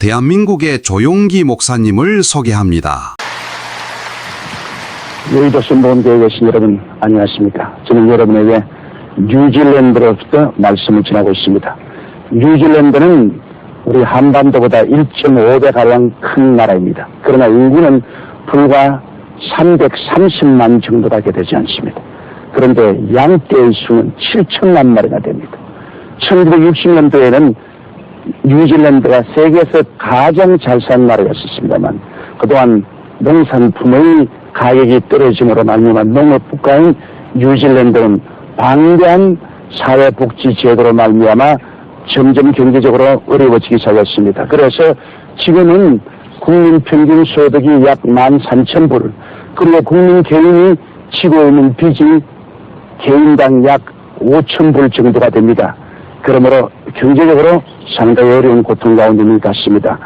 대한민국의 조용기 목사님을 소개합니다. 여의도 선보험교회에 계신 여러분 안녕하십니까. 저는 여러분에게 뉴질랜드로부터 말씀을 전하고 있습니다. 뉴질랜드는 우리 한반도보다 1.5배가량 큰 나라입니다. 그러나 인구는 불과 330만 정도밖에 되지 않습니다. 그런데 양떼의 수는 7천만 마리나 됩니다. 1960년도에는 뉴질랜드가 세계에서 가장 잘 사는 나라였었습니다만 그동안 농산품의 가격이 떨어짐으로 말미암아 농업국가인 뉴질랜드는 방대한 사회복지 제도로 말미암아 점점 경제적으로 어려워지기 시작했습니다. 그래서 지금은 국민 평균 소득이 약 13,000불, 그리고 국민 개인이 지고 있는 빚이 개인당 약 5,000불 정도가 됩니다. 그러므로 경제적으로 상당히 어려운 고통 가운데 있는 것 같습니다.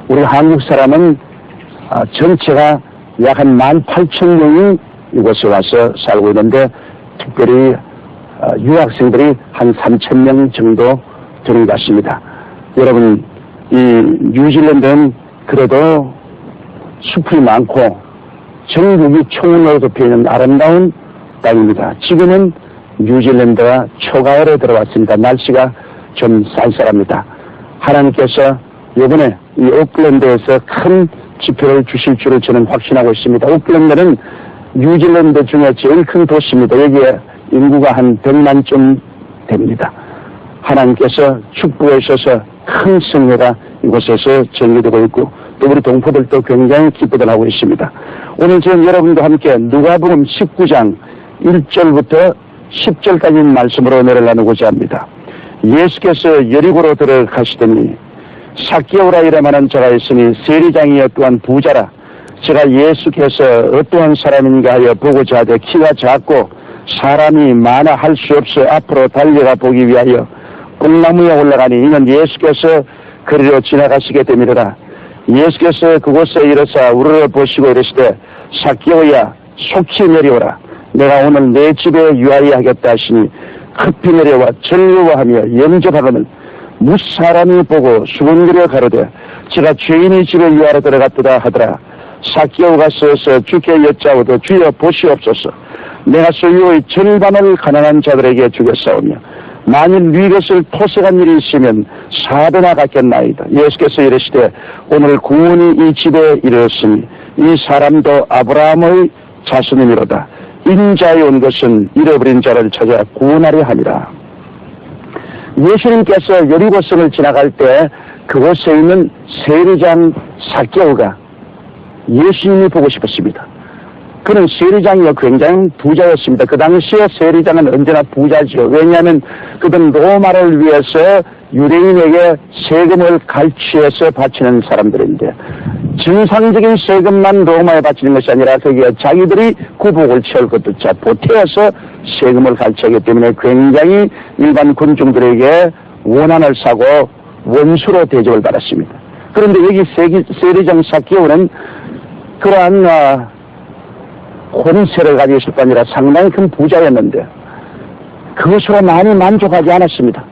우리 한국 사람은 전체가 약 한 18,000명이 이곳에 와서 살고 있는데 특별히 유학생들이 한 3,000명 정도 되는 것 같습니다. 여러분, 이 뉴질랜드는 그래도 숲이 많고 전국이 총으로 덮여있는 아름다운 땅입니다. 지금은 뉴질랜드가 초가을에 들어왔습니다. 날씨가 좀 쌀쌀합니다. 하나님께서 이번에 이 오클랜드에서 큰 지표를 주실 줄을 저는 확신하고 있습니다. 오클랜드는 뉴질랜드 중에 제일 큰 도시입니다. 여기에 인구가 한 100만쯤 됩니다. 하나님께서 축복해 주셔서 큰 승리가 이곳에서 전개되고 있고 또 우리 동포들도 굉장히 기쁘들 하고 있습니다. 오늘 저는 여러분과 함께 누가복음 19장 1절부터 10절까지 말씀으로 은혜를 나누고자 합니다. 예수께서 여리고로 들어가시더니 삭개오라 이라마는 자가 있으니 세리장이여 또한 부자라. 제가 예수께서 어떠한 사람인가 하여 보고자 하되 키가 작고 사람이 많아 할 수 없어 앞으로 달려가 보기 위하여 뽕나무에 올라가니 이는 예수께서 그리로 지나가시게 되미르라. 예수께서 그곳에 이르사 우르르 보시고 이르시되 삭개오야 속히 내려오라. 내가 오늘 내 집에 유하리 하겠다 하시니 급히 내려와 전류하며 영접하거늘 무사람이 보고 수군거려 가로되 제가 죄인의 집에 유하러 들어갔도다 하더라. 삭개오가 서서 주께 여짜오되 주여 보시옵소서. 내가 소유의 절반을 가난한 자들에게 주겠사오며 만일 네 것을 토색한 일이 있으면 4배나 갚겠나이다. 예수께서 이르시되 오늘 구원이 이 집에 이르렀으니 이 사람도 아브라함의 자손이미로다. 인자에 온 것은 잃어버린 자를 찾아 구원하려 함이라. 예수님께서 여리고성을 지나갈 때 그곳에 있는 세리장 삭개오가 예수님이 보고 싶었습니다. 그는 세리장이요 굉장히 부자였습니다. 그 당시에 세리장은 언제나 부자지요. 왜냐하면 그들은 로마를 위해서 유대인에게 세금을 갈취해서 바치는 사람들인데 정상적인 세금만 로마에 바치는 것이 아니라 거기에 자기들이 구복을 채울 것도 보태어서 세금을 갈취하기 때문에 굉장히 일반 군중들에게 원한을 사고 원수로 대접을 받았습니다. 그런데 여기 세리장 삭개오는 그러한 권세를 가지고 있을 뿐 아니라 상당히 큰 부자였는데 그것으로 많이 만족하지 않았습니다.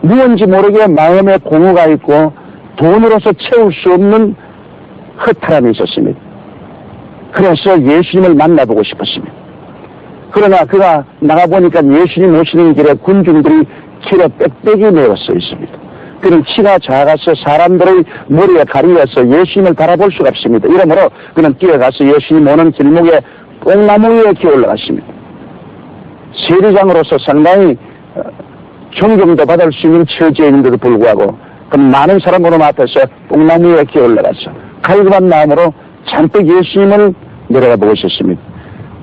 무언지 모르게 마음에 공허가 있고 돈으로서 채울 수 없는 허탈함이 있었습니다. 그래서 예수님을 만나보고 싶었습니다. 그러나 그가 나가보니까 예수님 오시는 길에 군중들이 길에 빽빽이 메워서 있습니다. 그는 키가 작아서 사람들의 머리에 가리워서 예수님을 바라볼 수가 없습니다. 이러므로 그는 뛰어가서 예수님 오는 길목에 뽕나무 위에 기어 올라갔습니다. 세리장으로서 상당히 존경도 받을 수 있는 처지에 있는데도 불구하고 그 많은 사람으로 앞에서 뽕나무 위에 기어 올라가서 갈급한 마음으로 잔뜩 예수님을 내려가 보고 있었습니다.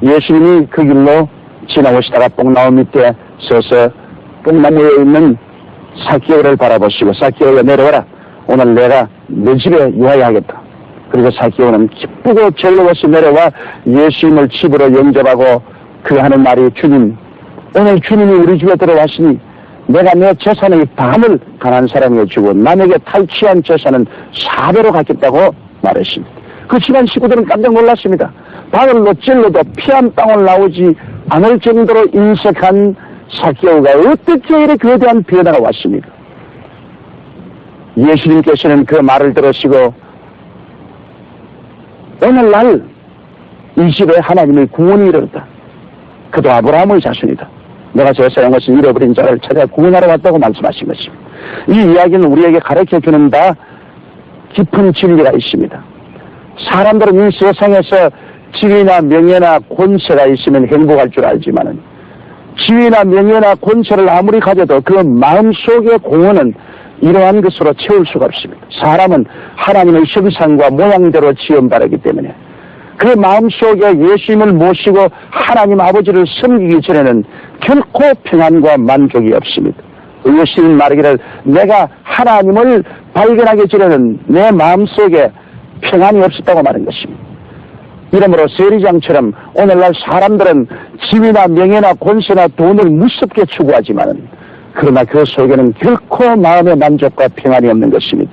예수님이 그 길로 지나오시다가 뽕나무 밑에 서서 뽕나무에 있는 삭개오를 바라보시고 삭개오야 내려와라. 오늘 내가 내 집에 유하여 하겠다. 그리고 삭개오는 기쁘고 즐거워서 내려와 예수님을 집으로 영접하고 그 하는 말이 주님 오늘 주님이 우리 집에 들어왔으니 내가 내 재산의 반을 가난한 사람에게 주고 남에게 탈취한 재산은 4배로 갚겠다고 말했습니다. 그 집안 식구들은 깜짝 놀랐습니다. 바늘로 찔러도 피 한 방울 나오지 않을 정도로 인색한 삭개오가 어떻게 이렇게 거대한 변화가 왔습니까? 예수님께서는 그 말을 들으시고 오늘날 이 집에 하나님의 구원이 이르렀다. 그도 아브라함의 자손이다. 내가 제사한 것은 잃어버린 자를 찾아 구원하러 왔다고 말씀하신 것입니다. 이 이야기는 우리에게 가르쳐주는 바 깊은 진리가 있습니다. 사람들은 이 세상에서 지위나 명예나 권세가 있으면 행복할 줄 알지만은 지위나 명예나 권세를 아무리 가져도 그 마음속의 공허는 이러한 것으로 채울 수가 없습니다. 사람은 하나님의 형상과 모양대로 지음받았기 때문에 그 마음속에 예수님을 모시고 하나님 아버지를 섬기기 전에는 결코 평안과 만족이 없습니다. 예수님 말하기를 내가 하나님을 발견하기 전에는 내 마음속에 평안이 없었다고 말한 것입니다. 이러므로 세리장처럼 오늘날 사람들은 지위나 명예나 권세나 돈을 무섭게 추구하지만 그러나 그 속에는 결코 마음의 만족과 평안이 없는 것입니다.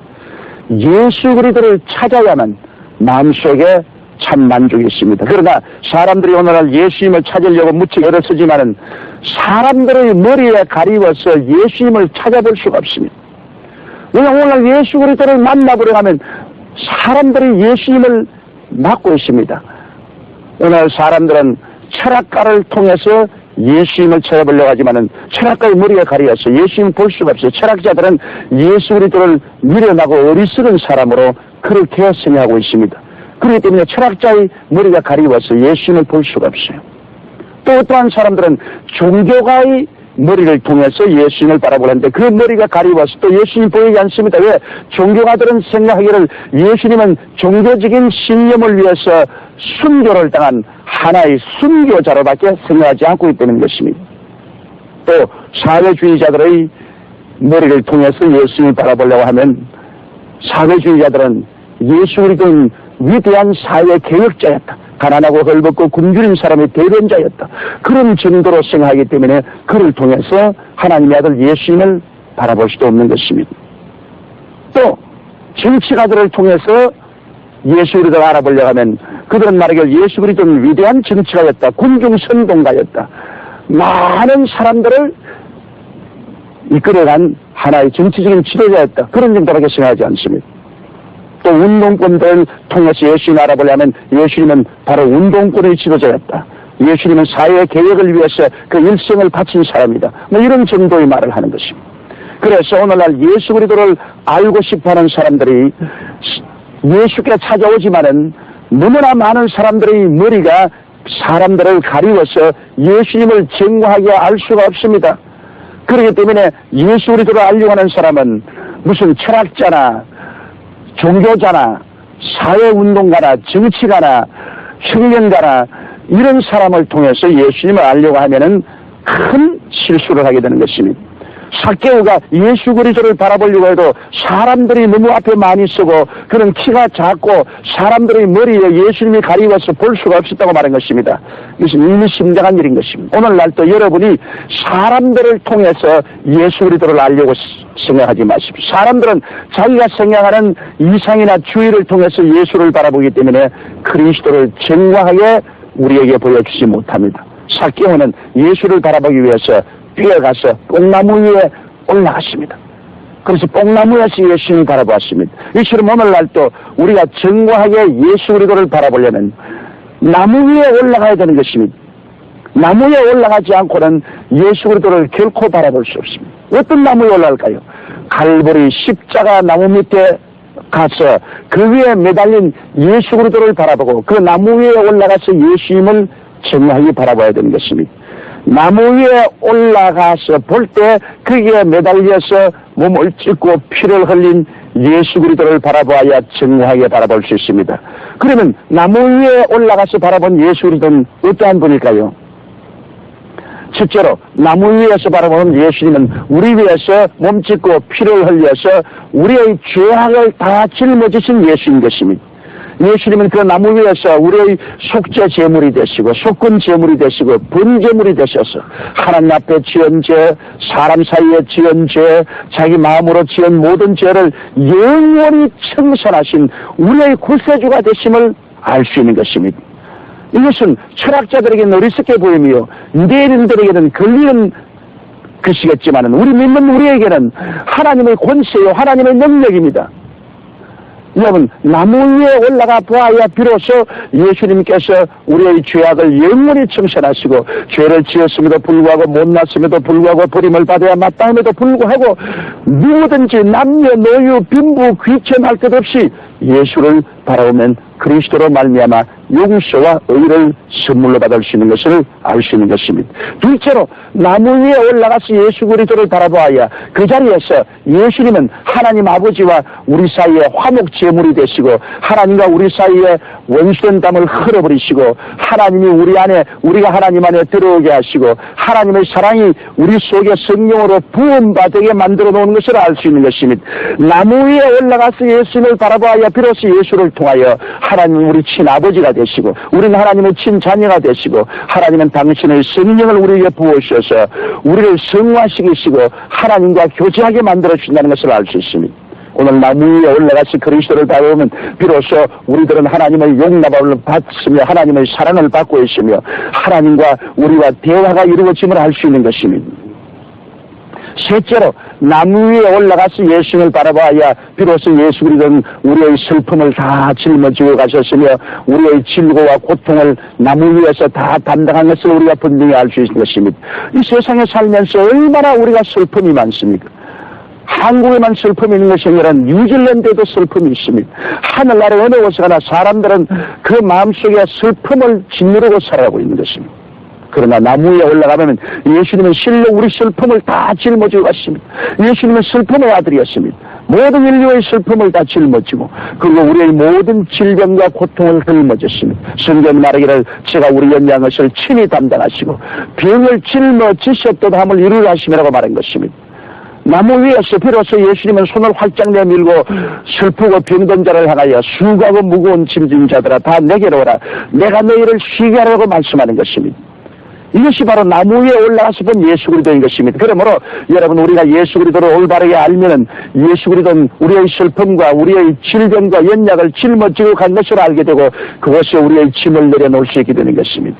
예수 그리스도를 찾아야만 마음속에 참 만족이 있습니다. 그러나 사람들이 오늘날 예수님을 찾으려고 무척 애를 쓰지만은 사람들의 머리에 가리워서 예수님을 찾아볼 수가 없습니다. 왜냐하면 오늘날 예수 그리스도를 만나보려 하면 사람들이 예수님을 막고 있습니다. 오늘 사람들은 철학가를 통해서 예수님을 찾아보려고 하지만은 철학가의 머리에 가려서 예수님을 볼 수가 없어요. 철학자들은 예수 그리스도를 미련하고 어리석은 사람으로 그렇게 생각하고 있습니다. 그렇기 때문에 철학자의 머리가 가리워서 예수님을 볼 수가 없어요. 또 어떠한 사람들은 종교가의 머리를 통해서 예수님을 바라보는데 그 머리가 가리워서 또 예수님 보이지 않습니다. 왜? 종교가들은 생각하기를 예수님은 종교적인 신념을 위해서 순교를 당한 하나의 순교자로밖에 생각하지 않고 있다는 것입니다. 또 사회주의자들의 머리를 통해서 예수님을 바라보려고 하면 사회주의자들은 예수 그리스도는 위대한 사회 개혁자였다. 가난하고 헐벗고 굶주린 사람의 대변자였다. 그런 정도로 생각하기 때문에 그를 통해서 하나님의 아들 예수님을 바라볼 수도 없는 것입니다. 또 정치가들을 통해서 예수 그리스도를 알아보려고 하면 그들은 말하기를 예수 그리스도는 위대한 정치가였다. 군중선동가였다. 많은 사람들을 이끌어간 하나의 정치적인 지도자였다. 그런 정도밖에 생각하지 않습니다. 또 운동권들을 통해서 예수님을 알아보려면 예수님은 바로 운동권의 지도자였다. 예수님은 사회 개혁을 위해서 그 일생을 바친 사람이다. 뭐 이런 정도의 말을 하는 것입니다. 그래서 오늘날 예수 그리스도를 알고 싶어하는 사람들이 예수께 찾아오지만은 너무나 많은 사람들의 머리가 사람들을 가리워서 예수님을 정확하게 알 수가 없습니다. 그렇기 때문에 예수 그리스도를 알려고 하는 사람은 무슨 철학자나 종교자나 사회운동가나 정치가나 혁명가나 이런 사람을 통해서 예수님을 알려고 하면은 큰 실수를 하게 되는 것입니다. 삭개오가 예수 그리스도를 바라보려고 해도 사람들이 너무 앞에 많이 서고 그런 키가 작고 사람들의 머리에 예수님이 가리워서 볼 수가 없었다고 말한 것입니다. 이것은 의미심장한 일인 것입니다. 오늘날 또 여러분이 사람들을 통해서 예수 그리스도를 알려고 생각하지 마십시오. 사람들은 자기가 생각하는 이상이나 주의를 통해서 예수를 바라보기 때문에 그리스도를 정확하게 우리에게 보여주지 못합니다. 삭개오는 예수를 바라보기 위해서 뛰어가서 뽕나무 위에 올라갔습니다. 그래서 뽕나무에서 예수님을 바라보았습니다. 이처럼 오늘날 또 우리가 정확하게 예수 그리스도를 바라보려면 나무 위에 올라가야 되는 것입니다. 나무 위에 올라가지 않고는 예수 그리스도를 결코 바라볼 수 없습니다. 어떤 나무에 올라갈까요? 갈보리 십자가 나무 밑에 가서 그 위에 매달린 예수 그리스도를 바라보고 그 나무 위에 올라가서 예수님을 정확히 바라봐야 되는 것입니다. 나무 위에 올라가서 볼 때 거기에 매달려서 몸을 찢고 피를 흘린 예수 그리스도를 바라보아야 정확하게 바라볼 수 있습니다. 그러면 나무 위에 올라가서 바라본 예수 그리스도는 어떠한 분일까요? 첫째로 나무 위에서 바라보는 예수님은 우리 위해서 몸 찢고 피를 흘려서 우리의 죄악을 다 짊어지신 예수인 것입니다. 예수님은 그 나무 위에서 우리의 속죄 제물이 되시고 속건 제물이 되시고 번제물이 되셔서 하나님 앞에 지은 죄, 사람 사이에 지은 죄, 자기 마음으로 지은 모든 죄를 영원히 청산하신 우리의 구세주가 되심을 알 수 있는 것입니다. 이것은 철학자들에게는 어리석게 보이며 유대인들에게는 걸리는 그시겠지만은 우리 믿는 우리에게는 하나님의 권세요, 하나님의 능력입니다. 여러분, 나무 위에 올라가 보아야 비로소 예수님께서 우리의 죄악을 영원히 청산하시고 죄를 지었음에도 불구하고 못났음에도 불구하고 버림을 받아야 마땅함에도 불구하고 누구든지 남녀 노유 빈부 귀천할 것 없이 예수를 바라보면 그리스도로 말미암아 용서와 의를 선물로 받을 수 있는 것을 알 수 있는 것입니다. 둘째로 나무 위에 올라가서 예수 그리스도를 바라보아야 그 자리에서 예수님은 하나님 아버지와 우리 사이에 화목 제물이 되시고 하나님과 우리 사이에 원수된 담을 흘어버리시고 하나님이 우리 안에 우리가 하나님 안에 들어오게 하시고 하나님의 사랑이 우리 속에 성령으로 부음받게 만들어 놓은 것을 알 수 있는 것입니다. 나무 위에 올라가서 예수님을 바라보아야 비로소 예수를 통하여 하나님은 우리 친아버지가 되시고 우리는 하나님의 친자녀가 되시고 하나님은 당신의 성령을 우리에게 부어주셔서 우리를 성화시키시고 하나님과 교제하게 만들어주신다는 것을 알 수 있습니다. 오늘 나무 위에 올라가서 그리스도를 바라보면 비로소 우리들은 하나님의 용납을 받으며 하나님의 사랑을 받고 있으며 하나님과 우리와 대화가 이루어짐을 알 수 있는 것입니다. 셋째로 나무 위에 올라가서 예수님을 바라봐야 비로소 예수 그리스도는 우리의 슬픔을 다 짊어지고 가셨으며 우리의 질고와 고통을 나무 위에서 다 담당한 것을 우리가 분명히 알 수 있는 것입니다. 이 세상에 살면서 얼마나 우리가 슬픔이 많습니까? 한국에만 슬픔이 있는 것이 아니라 뉴질랜드에도 슬픔이 있습니다. 하늘나라 어느 곳에 가나 사람들은 그 마음속에 슬픔을 짓누르고 살아가고 있는 것입니다. 그러나 나무 위에 올라가면 예수님은 실로 우리 슬픔을 다 짊어지고 갔습니다. 예수님은 슬픔의 아들이었습니다. 모든 인류의 슬픔을 다 짊어지고 그리고 우리의 모든 질병과 고통을 짊어졌습니다. 성경이 말하기를 제가 우리 연양것을 친히 담당하시고 병을 짊어지셨던 함을 이루려 하심이라고 말한 것입니다. 나무 위에서 비로소 예수님은 손을 활짝 내밀고 슬프고 병든 자를 향하여 수고하고 무거운 짐진 자들아 다 내게로 오라 내가 너희를 쉬게 하라고 말씀하는 것입니다. 이것이 바로 나무 위에 올라가서 본 예수 그리스도인 것입니다. 그러므로 여러분 우리가 예수 그리스도를 올바르게 알면은 예수 그리스도는 우리의 슬픔과 우리의 질병과 연약을 짊어지고 간 것을 알게 되고 그것이 우리의 짐을 내려놓을 수 있게 되는 것입니다.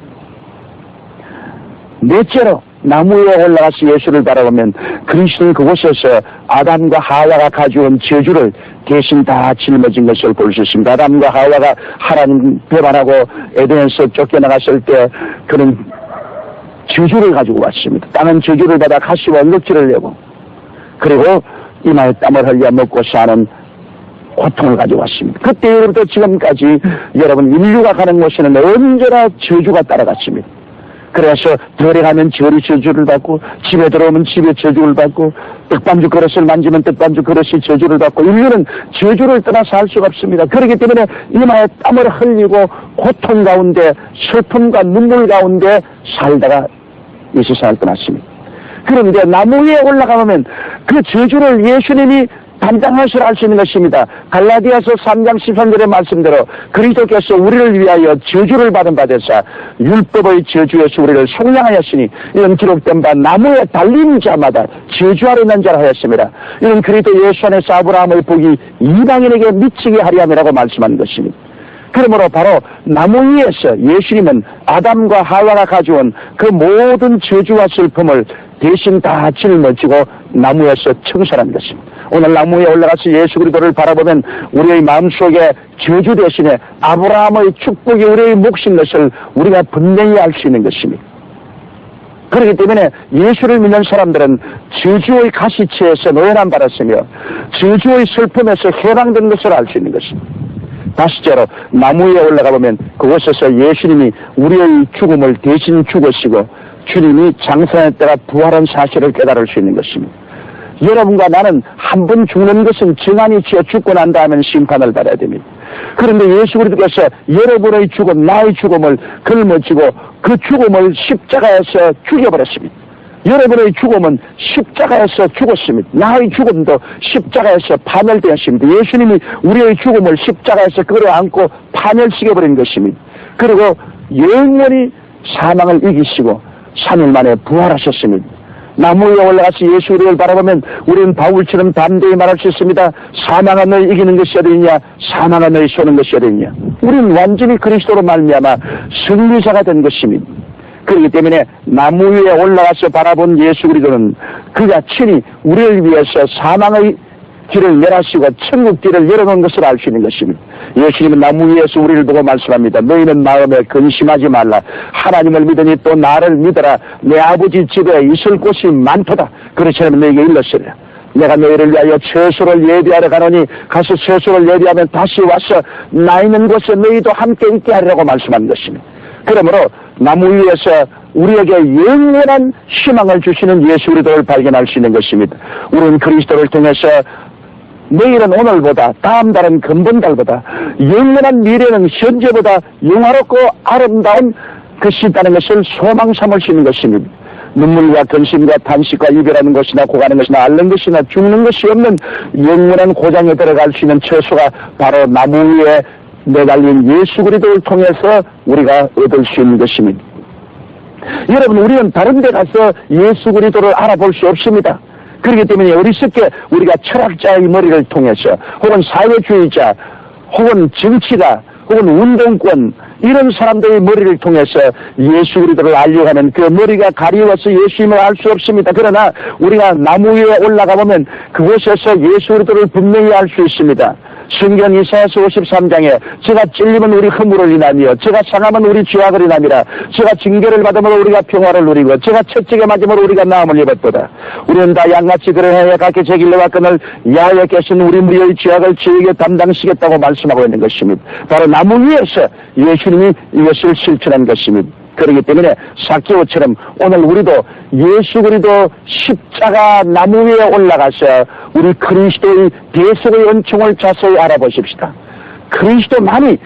넷째로 나무 위에 올라가서 예수를 바라보면 그리스도는 그곳에서 아담과 하와가 가져온 저주를 대신 다 짊어진 것을 볼 수 있습니다. 아담과 하와가 하나님 배반하고 에덴에서 쫓겨나갔을 때 그는 저주를 가지고 왔습니다. 땅은 저주를 받아 가시와 억지를 내고 그리고 이마에 땀을 흘려 먹고 사는 고통을 가지고 왔습니다. 그때부터 지금까지 여러분 인류가 가는 곳에는 언제나 저주가 따라갔습니다. 그래서 들에 가면 절이 저주를 받고 집에 들어오면 집에 저주를 받고 떡반죽 그릇을 만지면 떡반죽 그릇이 저주를 받고 인류는 저주를 떠나서 할 수가 없습니다. 그렇기 때문에 이마에 땀을 흘리고 고통 가운데 슬픔과 눈물 가운데 살다가 이 세상을 떠났습니다. 그런데 나무 위에 올라가면 그 저주를 예수님이 담당할 줄 알 수 있는 것입니다. 갈라디아서 3장 13절의 말씀대로 그리스도께서 우리를 위하여 저주를 받은 바 되사 율법의 저주에서 우리를 속량하였으니 이런 기록된 바 나무에 달린 자마다 저주 아래 있는 자라 하였습니다. 이런 그리스도 예수 안에서 아브라함의 복이 이방인에게 미치게 하려 함이라고 말씀한 것입니다. 그러므로 바로 나무 위에서 예수님은 아담과 하와가 가져온 그 모든 저주와 슬픔을 대신 다 짊어지고 나무에서 청산한 것입니다. 오늘 나무 위에 올라가서 예수 그리스도를 바라보면 우리의 마음속에 저주 대신에 아브라함의 축복이 우리의 몫인 것을 우리가 분명히 알 수 있는 것입니다. 그렇기 때문에 예수를 믿는 사람들은 저주의 가시체에서 노예남 받았으며 저주의 슬픔에서 해방된 것을 알 수 있는 것입니다. 다시째로 나무 위에 올라가 보면 그곳에서 예수님이 우리의 죽음을 대신 죽으시고 주님이 장사했다가 부활한 사실을 깨달을 수 있는 것입니다. 여러분과 나는 한 번 죽는 것은 정한이 치어 죽고 난 다음에는 심판을 받아야 됩니다. 그런데 예수 그리스도께서 여러분의 죽음, 나의 죽음을 걸머지고 그 죽음을 십자가에서 죽여버렸습니다. 여러분의 죽음은 십자가에서 죽었습니다. 나의 죽음도 십자가에서 파멸되었습니다. 예수님이 우리의 죽음을 십자가에서 끌어안고 파멸시켜버린 것입니다. 그리고 영원히 사망을 이기시고 3일 만에 부활하셨습니다. 나무 위에 올라가서 예수 우리를 바라보면 우리는 바울처럼 담대히 말할 수 있습니다. 사망은 너희 이기는 것이 어디냐, 사망은 너희 쏘는 것이 어디냐. 우리는 완전히 그리스도로 말미암아 승리자가 된 것입니다. 그렇기 때문에 나무 위에 올라가서 바라본 예수 그리스도는 그가 친히 우리를 위해서 사망의 길을 멸하시고 천국 길을 열어놓은 것을 알 수 있는 것입니다. 예수님은 나무 위에서 우리를 보고 말씀합니다. 너희는 마음에 근심하지 말라. 하나님을 믿으니 또 나를 믿어라. 내 아버지 집에 있을 곳이 많도다. 그렇지 않으면 너희에게 일렀으리라. 내가 너희를 위하여 처소를 예비하러 가노니 가서 처소를 예비하면 다시 와서 나 있는 곳에 너희도 함께 있게 하리라고 말씀한 것입니다. 그러므로 나무 위에서 우리에게 영원한 희망을 주시는 예수 그리스도를 발견할 수 있는 것입니다. 우리는 그리스도를 통해서 내일은 오늘보다, 다음 달은 금번달보다, 영원한 미래는 현재보다 영화롭고 아름다운 것이 있다는 것을 소망 삼을 수 있는 것입니다. 눈물과 근심과 탄식과 이별하는 것이나 고가는 것이나 앓는 것이나 죽는 것이 없는 영원한 고장에 들어갈 수 있는 처소가 바로 나무 위에 매달린 예수 그리스도를 통해서 우리가 얻을 수 있는 것입니다. 여러분, 우리는 다른 데 가서 예수 그리스도를 알아볼 수 없습니다. 그렇기 때문에 어리석게 우리가 철학자의 머리를 통해서 혹은 사회주의자 혹은 정치가 혹은 운동권 이런 사람들의 머리를 통해서 예수 그리스도를 알려고 하는 그 머리가 가리워서 예수님을 알 수 없습니다. 그러나 우리가 나무 위에 올라가 보면 그곳에서 예수 그리스도를 분명히 알 수 있습니다. 성경 이사야서 53장에 제가 찔리면 우리 허물을 인하며 제가 상하면 우리 죄악을 인함이라. 제가 징계를 받으므로 우리가 평화를 누리고 제가 채찍에 맞으므로 우리가 나음을 입었도다. 우리는 다 양같이 그러하여 각기 제 길로 왔거늘 야외에 계신 우리 무리의 죄악을 저에게 담당시겠다고 말씀하고 있는 것입니다. 바로 나무 위에서 예수님이 이것을 실천한 것입니다. 그렇기 때문에 삭개오처럼 오늘 우리도 예수 그리스도 십자가 나무 위에 올라가서 우리 그리스도의 대속의 은총을 자세히 알아보십시다. 그리스도만이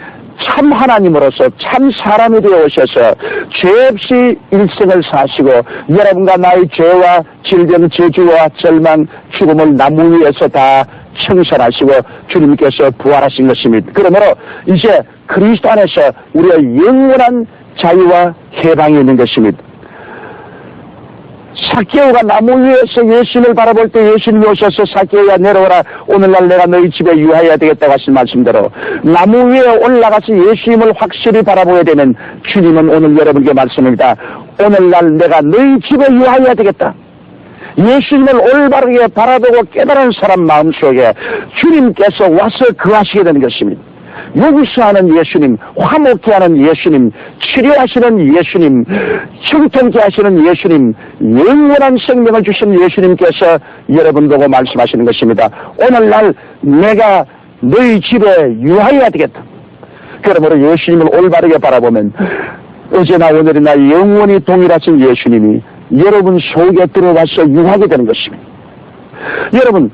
참 하나님으로서 참 사람이 되어 오셔서 죄 없이 일생을 사시고 여러분과 나의 죄와 질병, 저주와 절망, 죽음을 나무 위에서 다 청산하시고 주님께서 부활하신 것입니다. 그러므로 이제 그리스도 안에서 우리의 영원한 자유와 해방이 있는 것입니다. 삭개오가 나무 위에서 예수님을 바라볼 때 예수님이 오셔서 삭개오야 내려오라. 오늘날 내가 너희 집에 유하여야 되겠다고 하신 말씀대로 나무 위에 올라가서 예수님을 확실히 바라보게 되면 주님은 오늘 여러분께 말씀합니다. 오늘날 내가 너희 집에 유하여야 되겠다. 예수님을 올바르게 바라보고 깨달은 사람 마음속에 주님께서 와서 거하시게 되는 것입니다. 용서하는 예수님, 화목케 하는 예수님, 치료하시는 예수님, 형통케 하시는 예수님, 영원한 생명을 주신 예수님께서 여러분 보고 말씀하시는 것입니다. 오늘날 내가 너희 집에 유하여야 되겠다. 그러므로 예수님을 올바르게 바라보면 어제나 오늘이나 영원히 동일하신 예수님이 여러분 속에 들어와서 유하게 되는 것입니다. 여러분,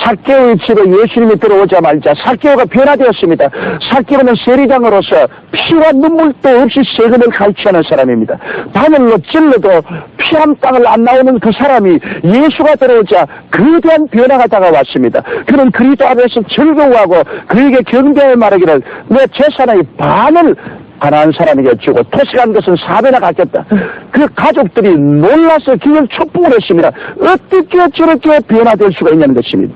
삭개오의 집에 예수님이 들어오자마자 삭개오가 변화되었습니다. 삭개오는 세리장으로서 피와 눈물도 없이 세금을 갈취하는 사람입니다. 바늘로 찔러도 피 한 방울 안 나오는 그 사람이 예수가 들어오자 거대한 변화가 다가왔습니다. 그는 그리스도 앞에서 즐거워하고 그에게 경배의 말하기를 내 재산의 반을 가난한 사람에게 주고 토식한 것은 4배나 갚겠다. 그 가족들이 놀라서 기을 촉복을 했습니다. 어떻게 저렇게 변화될 수가 있냐는 것입니다.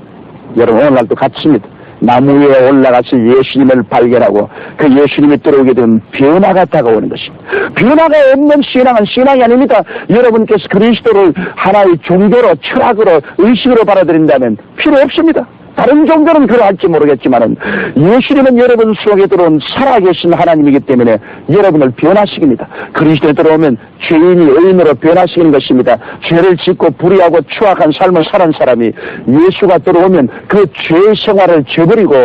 여러분, 오늘날도 같습니다. 나무 위에 올라가서 예수님을 발견하고 그 예수님이 들어오게 되면 변화가 다가오는 것입니다. 변화가 없는 신앙은 신앙이 아닙니다. 여러분께서 그리스도를 하나의 종교로, 철학으로, 의식으로 받아들인다면 필요 없습니다. 다른 종교는 그러할지 모르겠지만은 예수님은 여러분 속에 들어온 살아계신 하나님이기 때문에 여러분을 변화시킵니다. 그리스도에 들어오면 죄인이 의인으로 변화시키는 것입니다. 죄를 짓고 불의하고 추악한 삶을 사는 사람이 예수가 들어오면 그 죄의 생활을 저버리고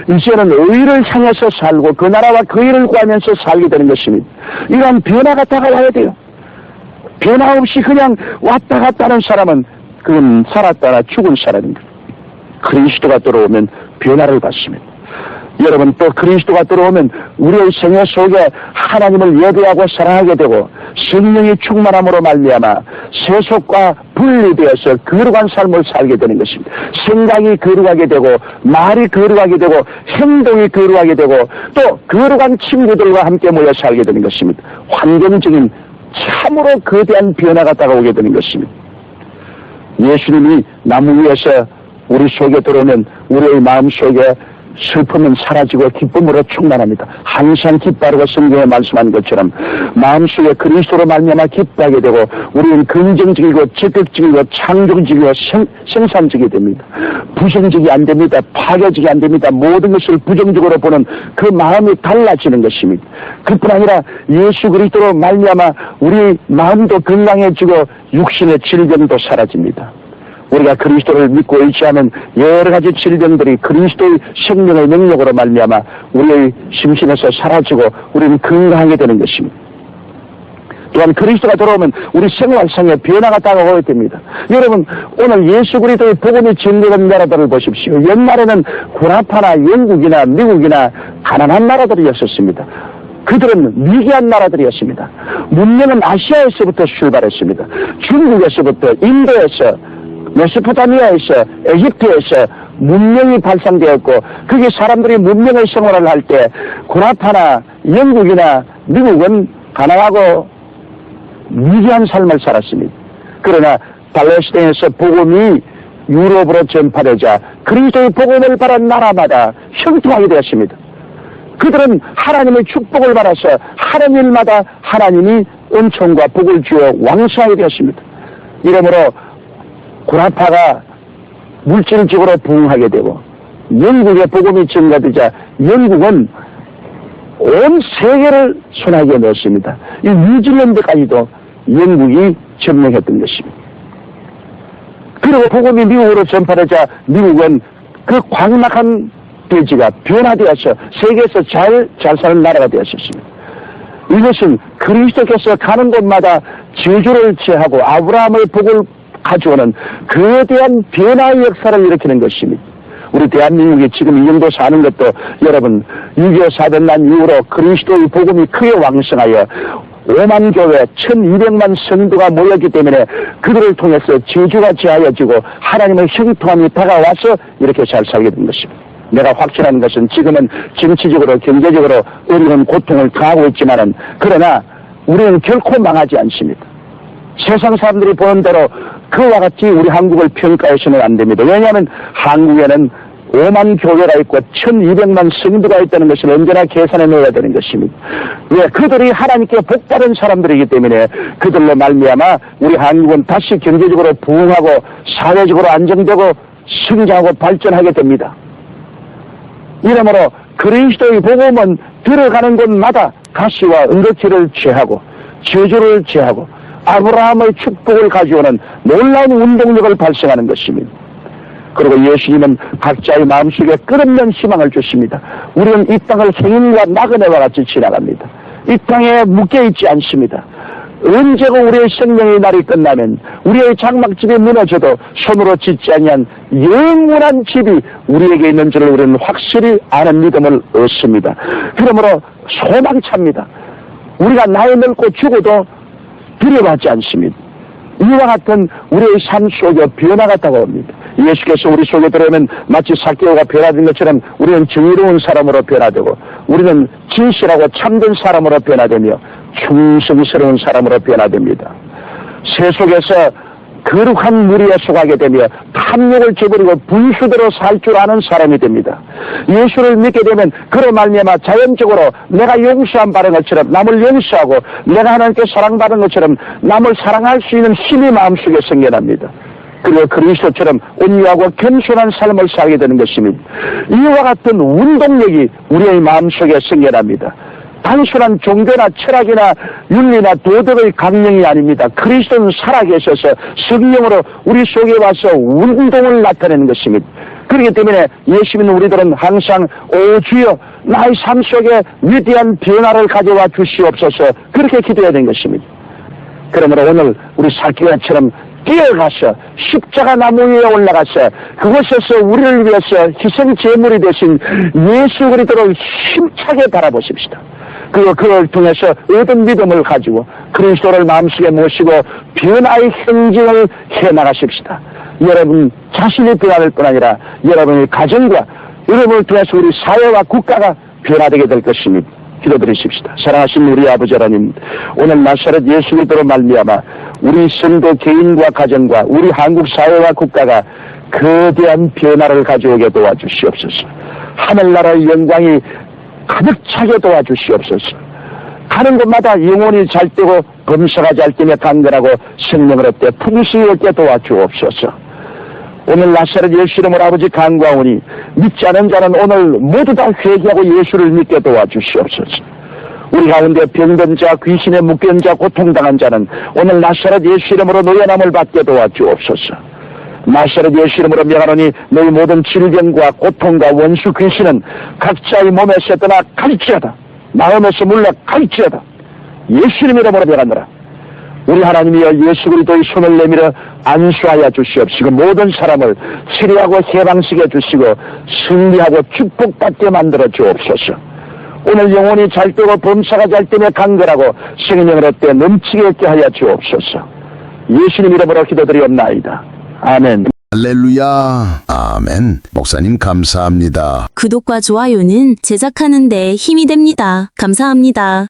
이제는 의를 향해서 살고 그 나라와 그 일을 구하면서 살게 되는 것입니다. 이러한 변화가 다가와야 돼요. 변화 없이 그냥 왔다 갔다 하는 사람은 그건 살았다나 죽은 사람입니다. 그리스도가 들어오면 변화를 받습니다. 여러분, 또 그리스도가 들어오면 우리의 생애 속에 하나님을 예배하고 사랑하게 되고 성령이 충만함으로 말미암아 세속과 분리되어서 거룩한 삶을 살게 되는 것입니다. 생각이 거룩하게 되고 말이 거룩하게 되고 행동이 거룩하게 되고 또 거룩한 친구들과 함께 모여 살게 되는 것입니다. 환경적인 참으로 거대한 변화가 다가오게 되는 것입니다. 예수님이 나무 위에서 우리 속에 들어오면 우리의 마음 속에 슬픔은 사라지고 기쁨으로 충만합니다. 항상 기뻐하고 성경에 말씀한 것처럼 마음속에 그리스도로 말미암아 기뻐하게 되고 우리는 긍정적이고 적극적이고 창조적이고 생산적이 됩니다. 부정적이 안 됩니다. 파괴적이 안 됩니다. 모든 것을 부정적으로 보는 그 마음이 달라지는 것입니다. 그뿐 아니라 예수 그리스도로 말미암아 우리 마음도 건강해지고 육신의 질병도 사라집니다. 우리가 그리스도를 믿고 의지하는 여러 가지 질병들이 그리스도의 생명의 능력으로 말미암아 우리의 심신에서 사라지고 우리는 건강하게 되는 것입니다. 또한 그리스도가 돌아오면 우리 생활상의 변화가 다가오게 됩니다. 여러분, 오늘 예수 그리스도의 복음이 전개된 나라들을 보십시오. 옛날에는 구라파나 영국이나 미국이나 가난한 나라들이었었습니다. 그들은 미개한 나라들이었습니다. 문명은 아시아에서부터 출발했습니다. 중국에서부터 인도에서 메소포타미아에서 에집트에서 문명이 발상되었고 그게 사람들이 문명의 생활을 할 때 구라파나 영국이나 미국은 가난하고 미개한 삶을 살았습니다. 그러나 팔레스타인에서 복음이 유럽으로 전파되자 그리스도의 복음을 바란 나라마다 형통하게 되었습니다. 그들은 하나님의 축복을 받아서 하는 일마다 하나님이 은총과 복을 주어 왕성하게 되었습니다. 이러므로 구라파가 물질적으로 부흥하게 되고 영국의 복음이 증가되자 영국은 온 세계를 손아귀에 넣었습니다. 이 뉴질랜드까지도 영국이 점령했던 것입니다. 그리고 복음이 미국으로 전파되자 미국은 그 광락한 대지가 변화되어서 세계에서 잘 사는 나라가 되었습니다. 이것은 그리스도께서 가는 곳마다 저주를 제하고 아브라함의 복을 가져오는 거대한 변화의 역사를 일으키는 것입니다. 우리 대한민국이 지금 이 정도 사는 것도 여러분 6.25 사변난 이후로 그리스도의 복음이 크게 왕성하여 5만 교회 1200만 성도가 모였기 때문에 그들을 통해서 저주가 제하여지고 하나님의 형통함이 다가와서 이렇게 잘 살게 된 것입니다. 내가 확신하는 것은 지금은 정치적으로 경제적으로 어려운 고통을 당하고 있지만은 그러나 우리는 결코 망하지 않습니다. 세상 사람들이 보는 대로 그와 같이 우리 한국을 평가해서는 안 됩니다. 왜냐하면 한국에는 5만 교회가 있고 1200만 성도가 있다는 것을 언제나 계산해 놓아야 되는 것입니다. 왜? 그들이 하나님께 복받은 사람들이기 때문에 그들로 말미암아 우리 한국은 다시 경제적으로 부흥하고 사회적으로 안정되고 성장하고 발전하게 됩니다. 이러므로 그리스도의 복음은 들어가는 곳마다 가시와 은거키를 제하고 저주를 제하고 아브라함의 축복을 가져오는 놀라운 운동력을 발생하는 것입니다. 그리고 예수님은 각자의 마음속에 끝없는 희망을 주십니다. 우리는 이 땅을 행인과 나그네와 같이 지나갑니다. 이 땅에 묶여있지 않습니다. 언제고 우리의 생명의 날이 끝나면 우리의 장막집이 무너져도 손으로 짓지 아니한 영원한 집이 우리에게 있는 줄을 우리는 확실히 아는 믿음을 얻습니다. 그러므로 소망찹니다. 우리가 나이 늙고 죽어도 두려워하지 않습니다. 이와 같은 우리의 삶 속에 변화가 다가옵니다. 예수께서 우리 속에 들어오면 마치 삭개오가 변화된 것처럼 우리는 정의로운 사람으로 변화되고 우리는 진실하고 참된 사람으로 변화되며 충성스러운 사람으로 변화됩니다. 세 속에서 거룩한 무리에 속하게 되며 탐욕을 저버리고 분수대로 살 줄 아는 사람이 됩니다. 예수를 믿게 되면 그로 말미암아 자연적으로 내가 용서함 받은 것처럼 남을 용서하고 내가 하나님께 사랑받은 것처럼 남을 사랑할 수 있는 힘이 마음속에 생겨납니다. 그리고 그리스도처럼 온유하고 겸손한 삶을 살게 되는 것입니다. 이와 같은 운동력이 우리의 마음속에 생겨납니다. 단순한 종교나 철학이나 윤리나 도덕의 강령이 아닙니다. 그리스도는 살아계셔서 성령으로 우리 속에 와서 운동을 나타내는 것입니다. 그렇기 때문에 예수님은 우리들은 항상 오 주여 나의 삶 속에 위대한 변화를 가져와 주시옵소서 그렇게 기도해야 되는 것입니다. 그러므로 오늘 우리 삭개오처럼 뛰어가서 십자가 나무 위에 올라가서 그곳에서 우리를 위해서 희생 제물이 되신 예수 그리스도를 힘차게 바라보십시다. 그리고 그걸 통해서 얻은 믿음을 가지고 그리스도를 마음속에 모시고 변화의 행진을 해나가십시다. 여러분 자신이 변화될 뿐 아니라 여러분의 가정과 여러분을 통해서 우리 사회와 국가가 변화되게 될 것입니다. 기도드리십시다. 사랑하신 우리 아버지 하나님, 오늘 나사렛 예수 그리스도로 말미암아 우리 성도 개인과 가정과 우리 한국 사회와 국가가 거대한 변화를 가져오게 도와주시옵소서. 하늘나라의 영광이 가득 차게 도와주시옵소서. 가는 곳마다 영혼이 잘 되고 범사가 잘 되며 강건하고 생명을 얻되 풍성히 얻게 도와주옵소서. 오늘 나사렛 예수 이름으로 아버지 간구하오니 믿지 않은 자는 오늘 모두 다 회개하고 예수를 믿게 도와주시옵소서. 우리 가운데 병든 자, 귀신에 묶인 자, 고통당한 자는 오늘 나사렛 예수 이름으로 노연함을 받게 도와주옵소서. 나사렛 예수 이름으로 명하노니 너희 모든 질병과 고통과 원수 귀신은 각자의 몸에서 떠나 갈지어다. 마음에서 물러 갈지어다. 예수 이름으로 명하노라. 우리 하나님이여 예수 그리스도의 손을 내밀어 안수하여 주시옵시고 모든 사람을 치료하고 해방시켜 주시고 승리하고 축복받게 만들어 주옵소서. 오늘 영혼이 잘 되고 범사가 잘 되며 강건하고 생명을 얻되 넘치게 얻게 하여 주옵소서. 예수님 이름으로 기도드리옵나이다. 아멘. 할렐루야. 아멘. 목사님 감사합니다. 구독과 좋아요는 제작하는 데 힘이 됩니다. 감사합니다.